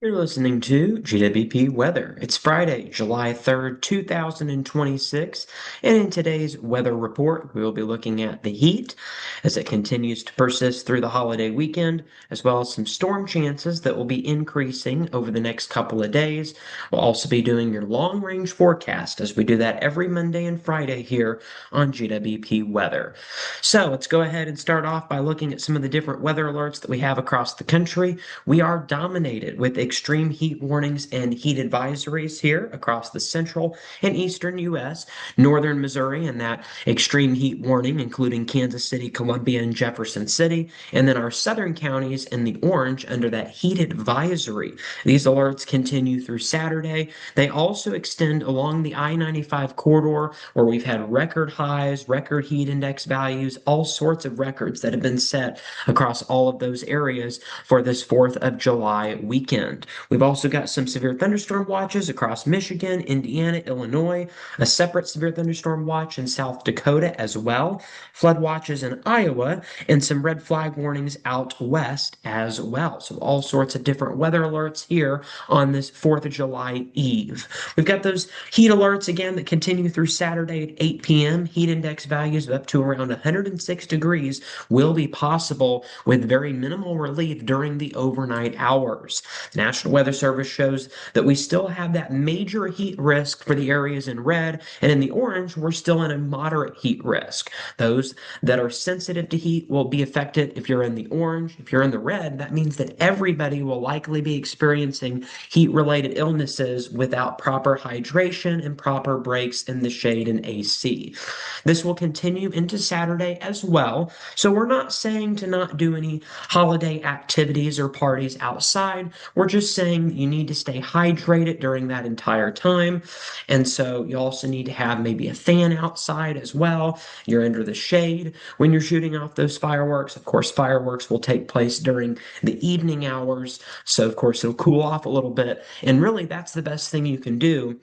You're listening to GWP Weather. It's Friday, July 3rd, 2026, and in today's weather report, we will be looking at the heat as it continues to persist through the holiday weekend, as well as some storm chances that will be increasing over the next couple of days. We'll also be doing your long range forecast as we do that every Monday and Friday here on GWP Weather. So let's go ahead and start off by looking at some of the different weather alerts that we have across the country. We are dominated with extreme heat warnings and heat advisories here across the central and eastern U.S., northern Missouri, and that extreme heat warning, including Kansas City, Columbia, and Jefferson City, and then our southern counties in the orange under that heat advisory. These alerts continue through Saturday. They also extend along the I-95 corridor where we've had record highs, record heat index values, all sorts of records that have been set across all of those areas for this 4th of July weekend. We've also got some severe thunderstorm watches across Michigan, Indiana, Illinois, a separate severe thunderstorm watch in South Dakota as well, flood watches in Iowa, and some red flag warnings out west as well. So all sorts of different weather alerts here on this 4th of July eve. We've got those heat alerts again that continue through Saturday at 8 p.m. Heat index values up to around 106 degrees will be possible with very minimal relief during the overnight hours. The National Weather Service shows that we still have that major heat risk for the areas in red, and in the orange, we're still in a moderate heat risk. Those that are sensitive to heat will be affected if you're in the orange. If you're in the red, that means that everybody will likely be experiencing heat-related illnesses without proper hydration and proper breaks in the shade and AC. This will continue into Saturday as well, so we're not saying to not do any holiday activities or parties outside. We're just saying you need to stay hydrated during that entire time. And so you also need to have maybe a fan outside as well. You're under the shade when you're shooting off those fireworks. Of course, fireworks will take place during the evening hours. So, of course, it'll cool off a little bit. And really, that's the best thing you can do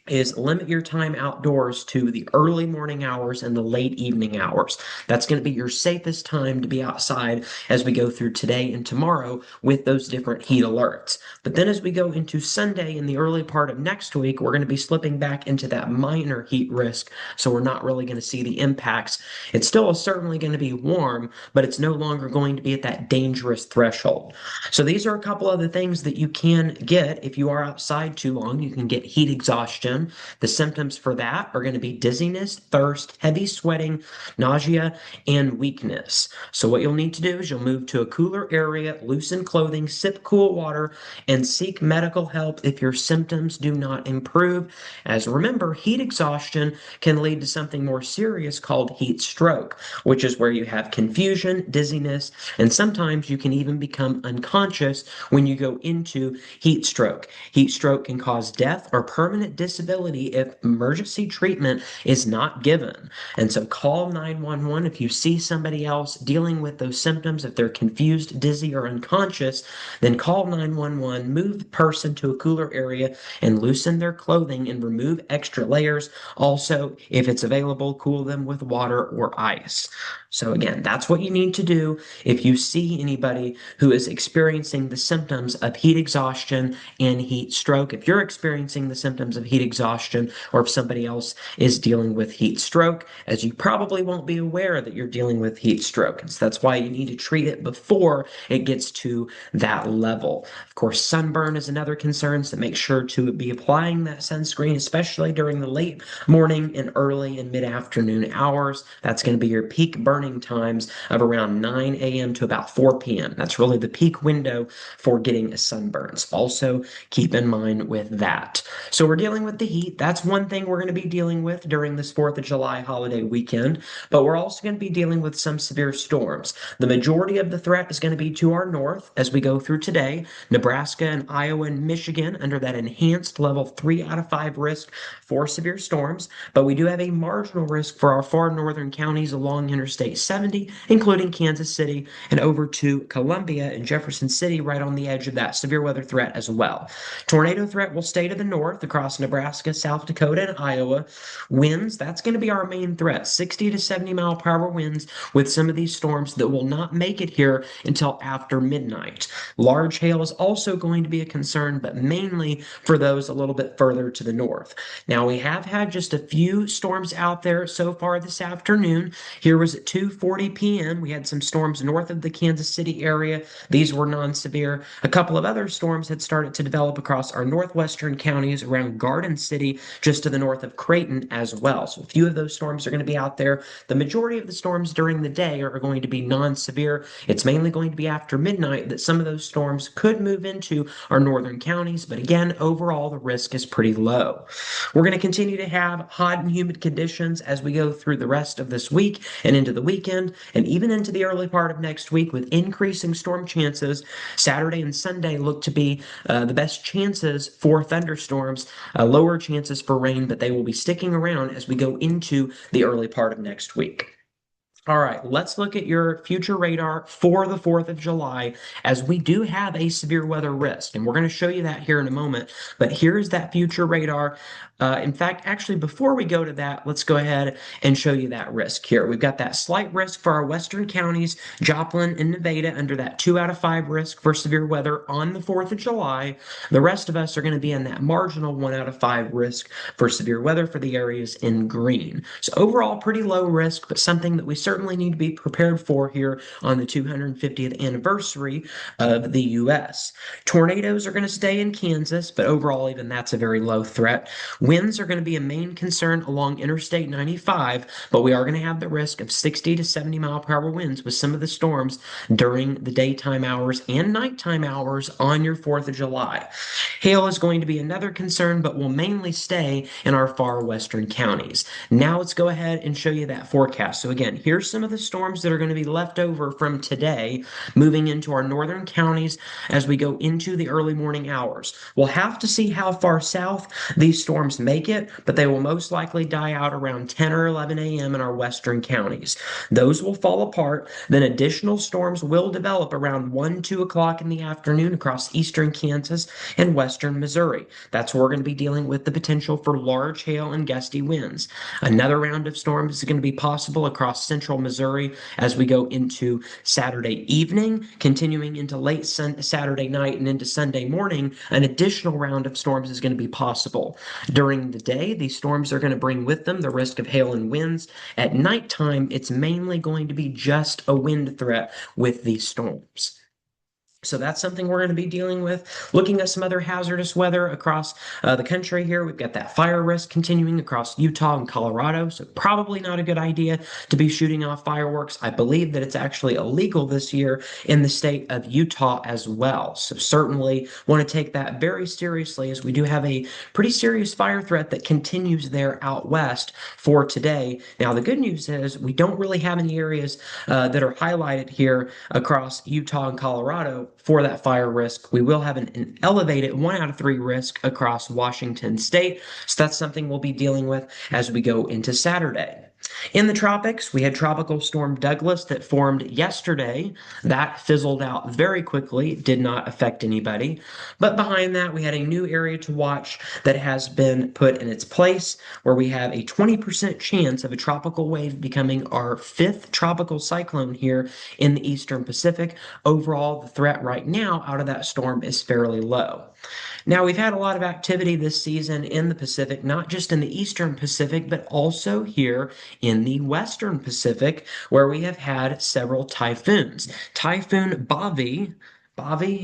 is limit your time outdoors to the early morning hours and the late evening hours. That's going to be your safest time to be outside as we go through today and tomorrow with those different heat alerts. But then as we go into Sunday in the early part of next week, we're going to be slipping back into that minor heat risk. So we're not really going to see the impacts. It's still certainly going to be warm, but it's no longer going to be at that dangerous threshold. So these are a couple of the things that you can get if you are outside too long. You can get heat exhaustion. The symptoms for that are going to be dizziness, thirst, heavy sweating, nausea, and weakness. So what you'll need to do is you'll move to a cooler area, loosen clothing, sip cool water, and seek medical help if your symptoms do not improve. As remember, heat exhaustion can lead to something more serious called heat stroke, which is where you have confusion, dizziness, and sometimes you can even become unconscious when you go into heat stroke. Heat stroke can cause death or permanent disability if emergency treatment is not given. And so call 911 if you see somebody else dealing with those symptoms. If they're confused, dizzy, or unconscious, then call 911, move the person to a cooler area, and loosen their clothing and remove extra layers. Also, if it's available, cool them with water or ice. So again, that's what you need to do if you see anybody who is experiencing the symptoms of heat exhaustion and heat stroke. If you're experiencing the symptoms of heat exhaustion, or if somebody else is dealing with heat stroke, as you probably won't be aware that you're dealing with heat stroke. And so that's why you need to treat it before it gets to that level. Of course, sunburn is another concern, so make sure to be applying that sunscreen, especially during the late morning and early and mid-afternoon hours. That's going to be your peak burning times of around 9 a.m. to about 4 p.m. That's really the peak window for getting a sunburn. So also keep in mind with that. So we're dealing with the heat. That's one thing we're going to be dealing with during this 4th of July holiday weekend, but we're also going to be dealing with some severe storms. The majority of the threat is going to be to our north as we go through today. Nebraska and Iowa and Michigan under that enhanced level 3 out of 5 risk for severe storms, but we do have a marginal risk for our far northern counties along Interstate 70, including Kansas City and over to Columbia and Jefferson City right on the edge of that severe weather threat as well. Tornado threat will stay to the north across Nebraska Nebraska, South Dakota, and Iowa. Winds, that's going to be our main threat. 60 to 70 mile per hour winds with some of these storms that will not make it here until after midnight. Large hail is also going to be a concern, but mainly for those a little bit further to the north. Now, we have had just a few storms out there so far this afternoon. Here was at 2:40 p.m. We had some storms north of the Kansas City area. These were non-severe. A couple of other storms had started to develop across our northwestern counties around Garden City, just to the north of Creighton as well. So a few of those storms are going to be out there. The majority of the storms during the day are going to be non-severe. It's mainly going to be after midnight that some of those storms could move into our northern counties, but again, overall, the risk is pretty low. We're going to continue to have hot and humid conditions as we go through the rest of this week and into the weekend, and even into the early part of next week with increasing storm chances. Saturday and Sunday look to be the best chances for thunderstorms, lower chances for rain, but they will be sticking around as we go into the early part of next week. All right, let's look at your future radar for the 4th of July, as we do have a severe weather risk, and we're going to show you that here in a moment. But here's that future radar. In fact, actually, before we go to that, let's go ahead and show you that risk here. We've got that slight risk for our western counties, Joplin and Nevada, under that 2 out of 5 risk for severe weather on the 4th of July. The rest of us are going to be in that marginal 1 out of 5 risk for severe weather for the areas in green. So overall, pretty low risk, but something that we certainly need to be prepared for here on the 250th anniversary of the U.S. Tornadoes are going to stay in Kansas, but overall, even that's a very low threat. Winds are going to be a main concern along Interstate 95, but we are going to have the risk of 60 to 70 mile per hour winds with some of the storms during the daytime hours and nighttime hours on your 4th of July. Hail is going to be another concern, but will mainly stay in our far western counties. Now let's go ahead and show you that forecast. So again, here's some of the storms that are going to be left over from today, moving into our northern counties as we go into the early morning hours. We'll have to see how far south these storms make it, but they will most likely die out around 10 or 11 a.m. in our western counties. Those will fall apart. Then additional storms will develop around 1, 2 o'clock in the afternoon across eastern Kansas and western Missouri. That's where we're going to be dealing with the potential for large hail and gusty winds. Another round of storms is going to be possible across central Missouri as we go into Saturday evening, continuing into late Saturday night and into Sunday morning. An additional round of storms is going to be possible. During the day, these storms are going to bring with them the risk of hail and winds. At nighttime, it's mainly going to be just a wind threat with these storms. So that's something we're going to be dealing with. Looking at some other hazardous weather across the country here, we've got that fire risk continuing across Utah and Colorado. So probably not a good idea to be shooting off fireworks. I believe that it's actually illegal this year in the state of Utah as well. So certainly want to take that very seriously, as we do have a pretty serious fire threat that continues there out west for today. Now, the good news is we don't really have any areas that are highlighted here across Utah and Colorado for that fire risk. We will have an elevated 1 out of 3 risk across Washington state. So that's something we'll be dealing with as we go into Saturday. In the tropics, we had Tropical Storm Douglas that formed yesterday. That fizzled out very quickly, did not affect anybody. But behind that, we had a new area to watch that has been put in its place, where we have a 20% chance of a tropical wave becoming our 5th tropical cyclone here in the eastern Pacific. Overall, the threat right now out of that storm is fairly low. Now, we've had a lot of activity this season in the Pacific, not just in the eastern Pacific, but also here in the western Pacific, where we have had several typhoons. Typhoon Bobby,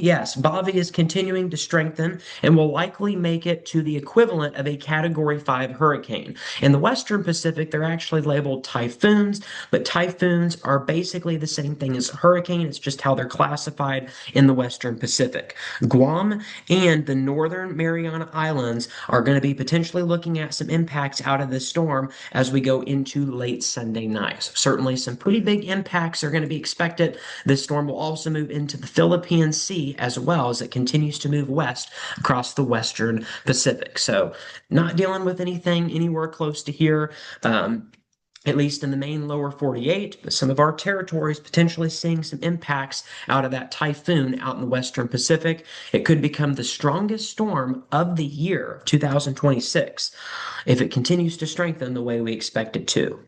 yes, Bobby is continuing to strengthen and will likely make it to the equivalent of a Category 5 hurricane. In the Western Pacific, they're actually labeled typhoons, but typhoons are basically the same thing as a hurricane. It's just how they're classified in the Western Pacific. Guam and the Northern Mariana Islands are going to be potentially looking at some impacts out of this storm as we go into late Sunday night. So certainly some pretty big impacts are going to be expected. This storm will also move into the Philippines Sea as well as it continues to move west across the western Pacific. So not dealing with anything anywhere close to here. at least in the main lower 48, but some of our territories potentially seeing some impacts out of that typhoon out in the western Pacific. It could become the strongest storm of the year, 2026, if it continues to strengthen the way we expect it to.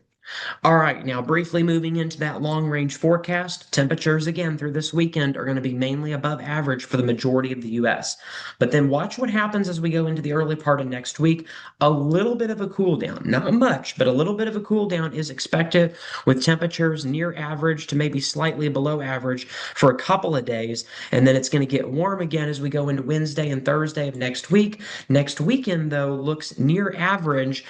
All right, now briefly moving into that long range forecast, temperatures again through this weekend are going to be mainly above average for the majority of the US. But then watch what happens as we go into the early part of next week. A little bit of a cool down, not much, but a little bit of a cool down is expected with temperatures near average to maybe slightly below average for a couple of days. And then it's going to get warm again as we go into Wednesday and Thursday of next week. Next weekend, though, looks near average.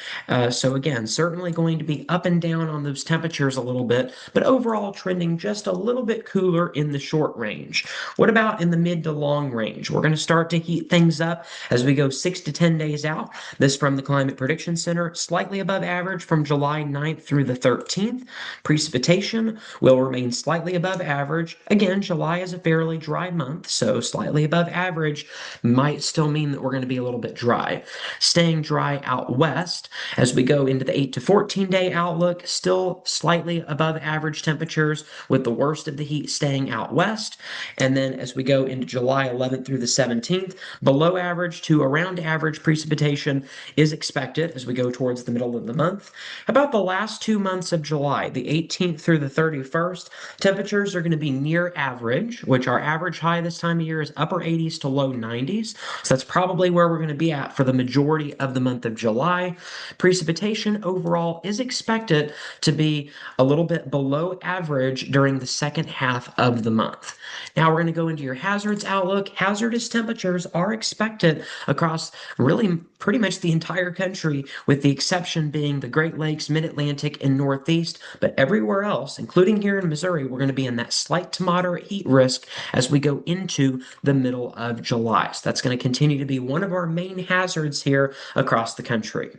So again, certainly going to be up and down on those temperatures a little bit, but overall trending just a little bit cooler in the short range. What about in the mid to long range? We're going to start to heat things up as we go 6 to 10 days out. This from the Climate Prediction Center, slightly above average from July 9th through the 13th. Precipitation will remain slightly above average. Again, July is a fairly dry month, so slightly above average might still mean that we're going to be a little bit dry. Staying dry out west as we go into the 8 to 14 day outlook, still slightly above average temperatures with the worst of the heat staying out west. And then as we go into July 11th through the 17th, below average to around average precipitation is expected as we go towards the middle of the month. About the last 2 months of July, the 18th through the 31st, temperatures are going to be near average, which our average high this time of year is upper 80s to low 90s. So that's probably where we're going to be at for the majority of the month of July. Precipitation overall is expected to be a little bit below average during the second half of the month. Now we're going to go into your hazards outlook. Hazardous temperatures are expected across really pretty much the entire country, with the exception being the Great Lakes, Mid-Atlantic, and Northeast. But everywhere else, including here in Missouri, we're going to be in that slight to moderate heat risk as we go into the middle of July. So that's going to continue to be one of our main hazards here across the country.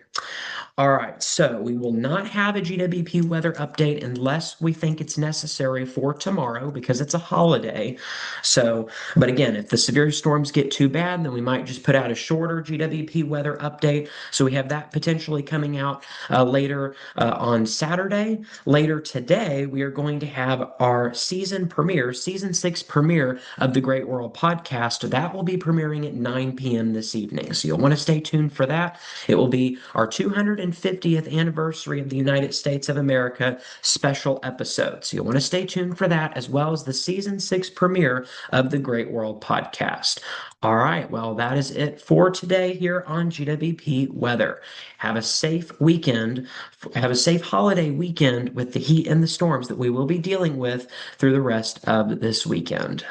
All right, so we will not have a GWP weather update unless we think it's necessary for tomorrow because it's a holiday. So, but again, if the severe storms get too bad, then we might just put out a shorter GWP weather update. So we have that potentially coming out later on Saturday. Later today, we are going to have our season premiere, season 6 premiere of the Great World Podcast. That will be premiering at 9 p.m. this evening. So you'll want to stay tuned for that. It will be our 250th anniversary of the United States of America special episode. So you'll want to stay tuned for that, as well as the season 6 premiere of the Great World Podcast. All right, well, that is it for today here on GWP Weather. Have a safe weekend. Have a safe holiday weekend with the heat and the storms that we will be dealing with through the rest of this weekend.